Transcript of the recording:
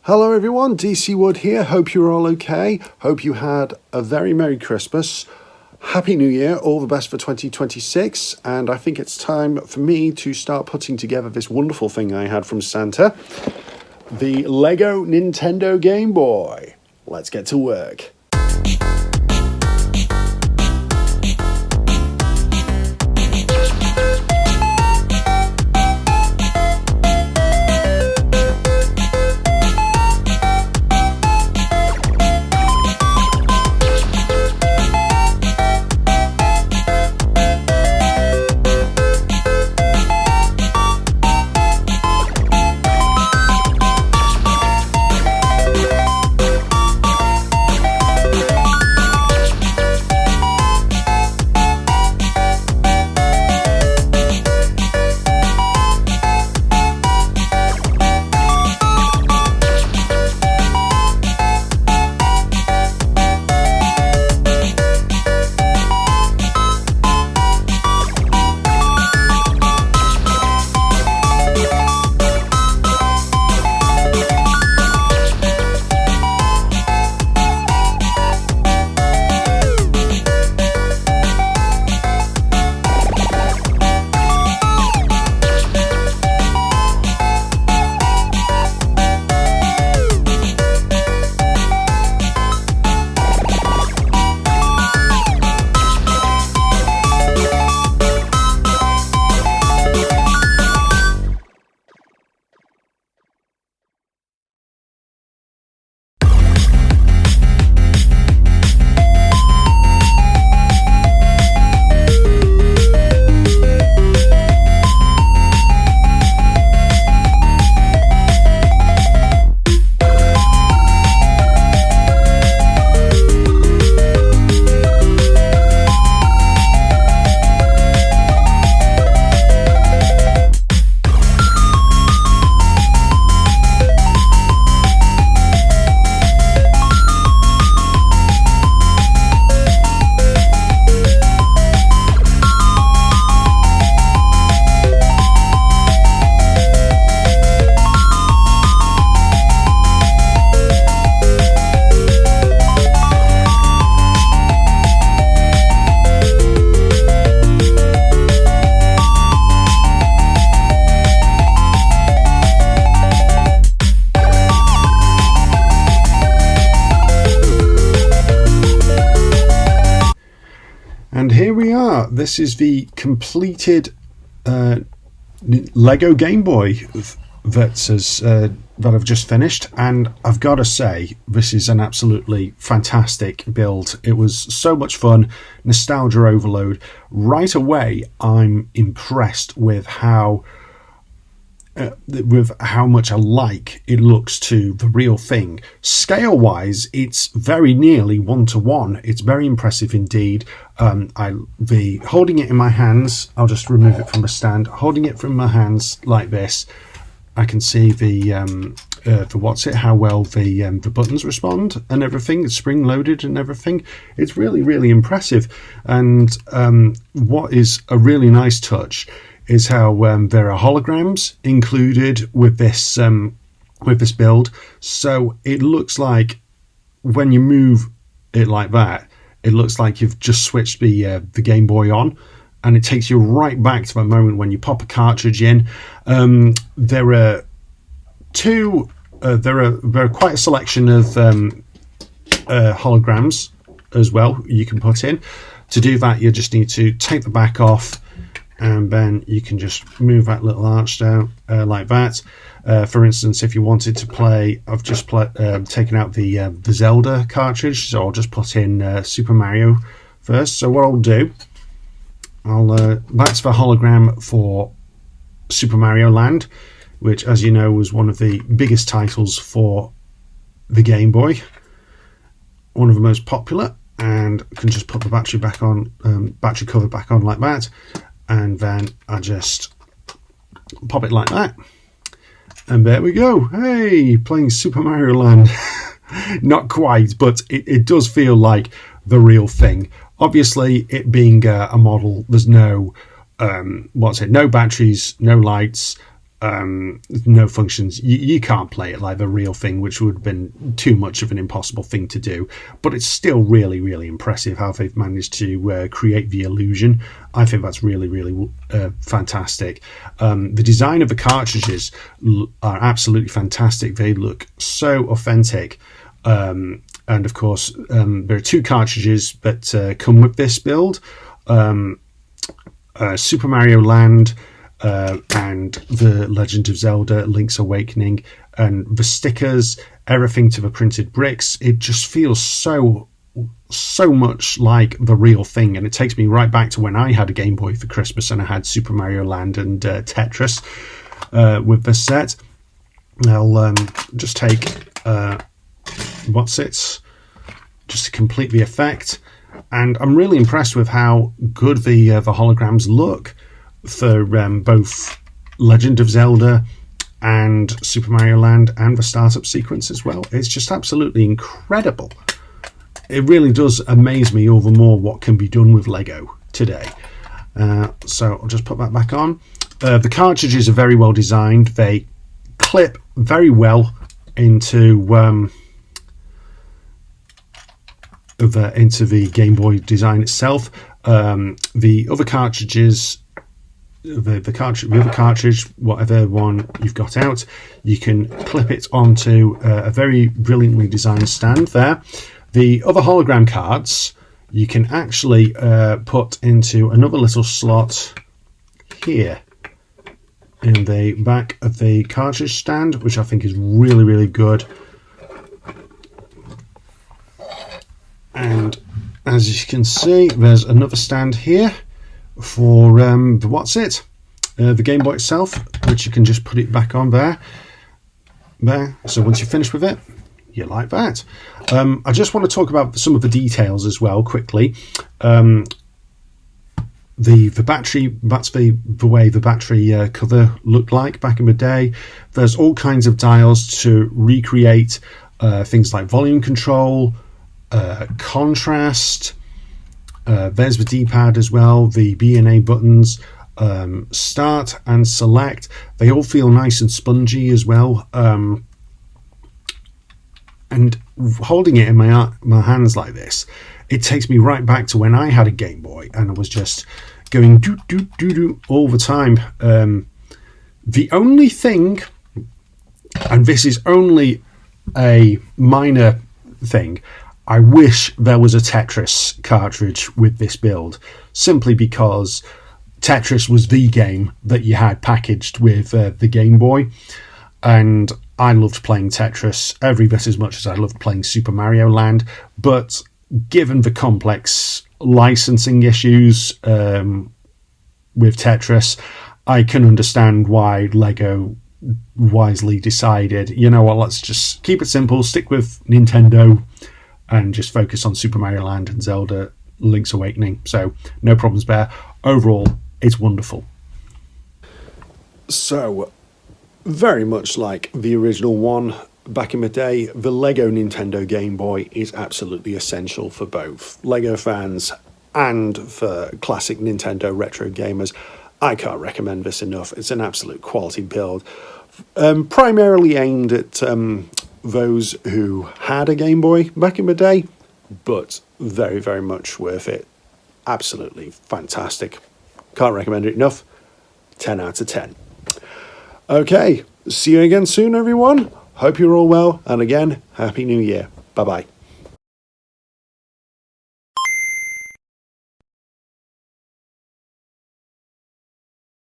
Hello everyone, DC Wood here. Hope you're all okay. Hope you had a very Merry Christmas. Happy New Year, all the best for 2026. And I think it's time for me to start putting together this wonderful thing I had from Santa. The Lego Nintendo Game Boy. Let's get to work. And here we are. This is the completed Lego Game Boy that I've just finished, and I've got to say, this is an absolutely fantastic build. It was so much fun, nostalgia overload. Right away, I'm impressed with how much alike it looks to the real thing. Scale wise, it's very nearly 1-to-1. It's very impressive indeed. Holding it in my hands, I'll just remove it from the stand. Holding it from my hands like this, I can see how well the buttons respond and everything. It's spring loaded and everything. It's really, really impressive. And what is a really nice touch is how there are holograms included with this build. So it looks like when you move it like that, it looks like you've just switched the Game Boy on, and it takes you right back to the moment when you pop a cartridge in. There are quite a selection of holograms as well you can put in. To do that, you just need to take the back off, and then you can just move that little arch down like that. For instance, if you wanted to play, I've just taken out the Zelda cartridge, so I'll just put in Super Mario first. So what I'll do, that's the hologram for Super Mario Land, which, as you know, was one of the biggest titles for the Game Boy, one of the most popular. And I can just put the battery back on, battery cover back on like that, and then I just pop it like that, and there we go. Hey, playing Super Mario Land. Not quite, but it does feel like the real thing. Obviously, it being a model, there's no no batteries, no lights, no functions. You can't play it like the real thing, which would have been too much of an impossible thing to do. But it's still really, really impressive how they've managed to create the illusion. I think that's really, really fantastic. The design of the cartridges are absolutely fantastic. They look so authentic. And of course, there are 2 cartridges that come with this build. Super Mario Land and The Legend of Zelda Link's Awakening, and the stickers, everything to the printed bricks. It just feels so much like the real thing, and it takes me right back to when I had a Game Boy for Christmas and I had Super Mario Land and Tetris with this set. I'll just take what's it just to complete the effect, and I'm really impressed with how good the holograms look for both Legend of Zelda and Super Mario Land, and the startup sequence as well. It's just absolutely incredible. It really does amaze me all the more what can be done with Lego today. So I'll just put that back on. The cartridges are very well designed. They clip very well into the Game Boy design itself. The other cartridges, the other cartridge, whatever one you've got out, you can clip it onto a very brilliantly designed stand there. The other hologram cards you can actually put into another little slot here in the back of the cartridge stand, which I think is really, really good. And as you can see, there's another stand here for the Game Boy itself, which you can just put it back on there. So once you're finished with it, you like that. I just want to talk about some of the details as well quickly. The battery, that's the way the battery cover looked like back in the day. There's all kinds of dials to recreate things like volume control, contrast. There's the D-pad as well, the B and A buttons, start and select. They all feel nice and spongy as well. And holding it in my hands like this, it takes me right back to when I had a Game Boy and I was just going do do do do all the time. The only thing, and this is only a minor thing, I wish there was a Tetris cartridge with this build, simply because Tetris was the game that you had packaged with the Game Boy, and I loved playing Tetris every bit as much as I loved playing Super Mario Land. But given the complex licensing issues with Tetris, I can understand why Lego wisely decided, you know what, let's just keep it simple, stick with Nintendo, and just focus on Super Mario Land and Zelda Link's Awakening. So no problems there. Overall, it's wonderful. So, very much like the original one back in the day, the Lego Nintendo Game Boy is absolutely essential for both Lego fans and for classic Nintendo retro gamers. I can't recommend this enough. It's an absolute quality build, primarily aimed at those who had a Game Boy back in the day, but very, very much worth it. Absolutely fantastic. Can't recommend it enough. 10 out of 10. Okay, see you again soon, everyone. Hope you're all well, and again, Happy New Year. Bye-bye.